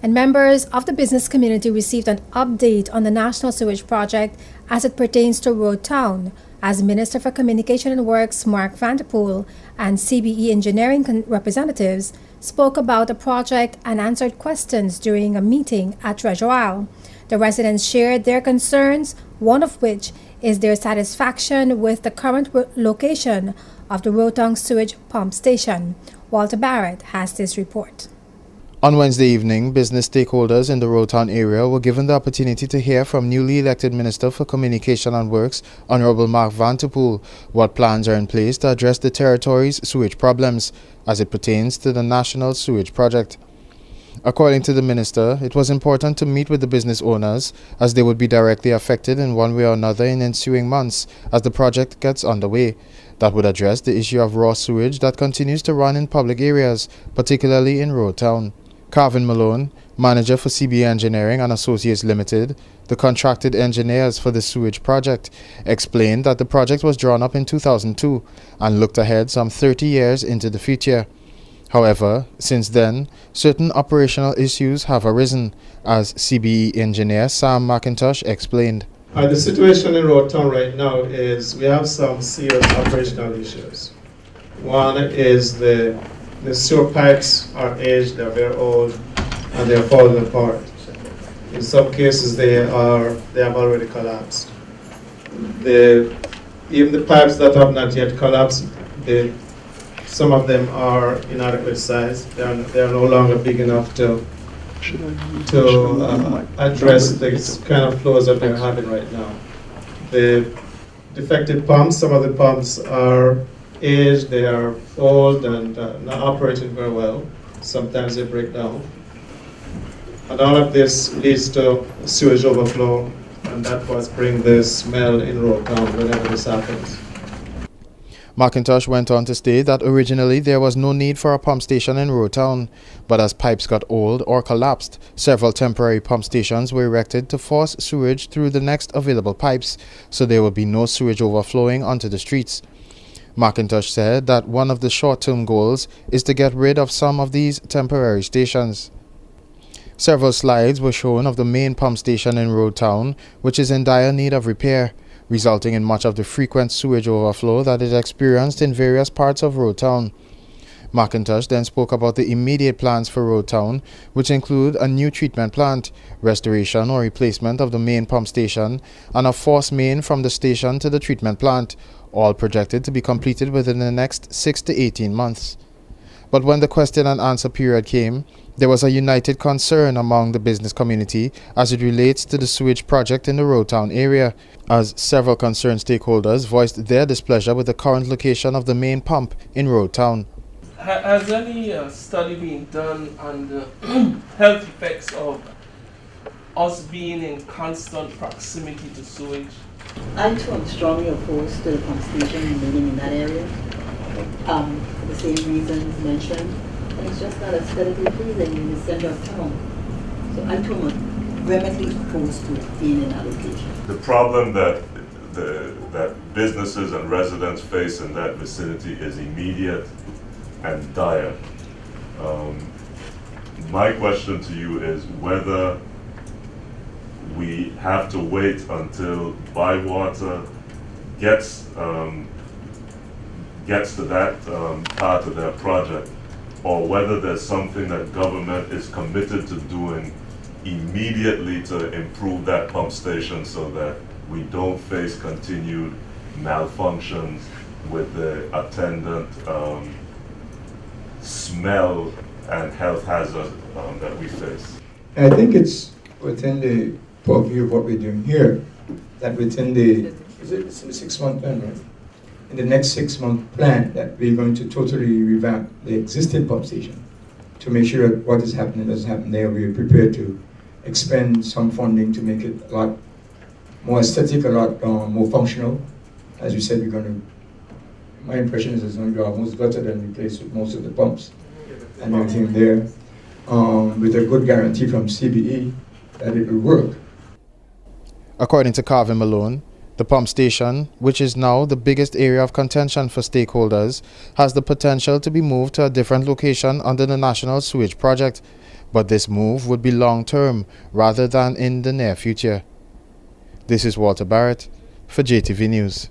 And members of the business community received an update on the National Sewage Project as it pertains to Road Town, as Minister for Communication and Works Mark Vanderpool and CBE Engineering representatives spoke about the project and answered questions during a meeting at Treasure Isle. The residents shared their concerns, one of which is their satisfaction with the current location of the Road Town sewage pump station. Walter Barrett has this report. On Wednesday evening, business stakeholders in the Road Town area were given the opportunity to hear from newly elected Minister for Communication and Works, Honorable Mark Vanderpool, what plans are in place to address the territory's sewage problems as it pertains to the National Sewage Project. According to the minister, it was important to meet with the business owners as they would be directly affected in one way or another in ensuing months as the project gets underway. That would address the issue of raw sewage that continues to run in public areas, particularly in Road Town. Carvin Malone, manager for CBE Engineering and Associates Limited, the contracted engineers for the sewage project, explained that the project was drawn up in 2002 and looked ahead some 30 years into the future. However, since then, certain operational issues have arisen, as CBE engineer Sam McIntosh explained. The situation in Road Town right now is we have some serious operational issues. One is the sewer pipes are aged, they're very old, and they're falling apart. In some cases, they have already collapsed. Even the pipes that have not yet collapsed, some of them are inadequate size. They are no longer big enough to address the kind of flows that we're having right now. The defective pumps, some of the pumps are aged, they are old and not operating very well. Sometimes they break down. And all of this leads to sewage overflow, and that was bring the smell in Road Town whenever this happens. McIntosh went on to state that originally there was no need for a pump station in Road Town, but as pipes got old or collapsed, several temporary pump stations were erected to force sewage through the next available pipes, so there would be no sewage overflowing onto the streets. McIntosh said that one of the short-term goals is to get rid of some of these temporary stations. Several slides were shown of the main pump station in Road Town, which is in dire need of repair, resulting in much of the frequent sewage overflow that is experienced in various parts of Road Town. McIntosh then spoke about the immediate plans for Road Town, which include a new treatment plant, restoration or replacement of the main pump station, and a force main from the station to the treatment plant, all projected to be completed within the next 6 to 18 months. But when the question and answer period came, there was a united concern among the business community as it relates to the sewage project in the Road Town area, as several concerned stakeholders voiced their displeasure with the current location of the main pump in Road Town. Has any study been done on the health effects of us being in constant proximity to sewage? I too am strongly opposed to the pump station remaining in that area. For the same reasons mentioned. And it's just not aesthetically pleasing in the center of town. So I too am vehemently opposed to being in that location. The problem that businesses and residents face in that vicinity is immediate and dire. My question to you is whether we have to wait until Bywater gets to that part of their project, or whether there's something that government is committed to doing immediately to improve that pump station so that we don't face continued malfunctions with the attendant smell and health hazard that we face. I think it's within the purview of what we're doing here, that within the 6-month plan, right? In the next 6-month plan, that we're going to totally revamp the existing pump station to make sure that what is happening doesn't happen there. We are prepared to expend some funding to make it a lot more aesthetic, a lot more functional. As you said, we're going to, my impression is it's going to be almost better than replaced with most of the pumps and everything there, with a good guarantee from CBE that it will work. According to Carvin Malone, the pump station, which is now the biggest area of contention for stakeholders, has the potential to be moved to a different location under the National Sewage Project, but this move would be long-term rather than in the near future. This is Walter Barrett for JTV News.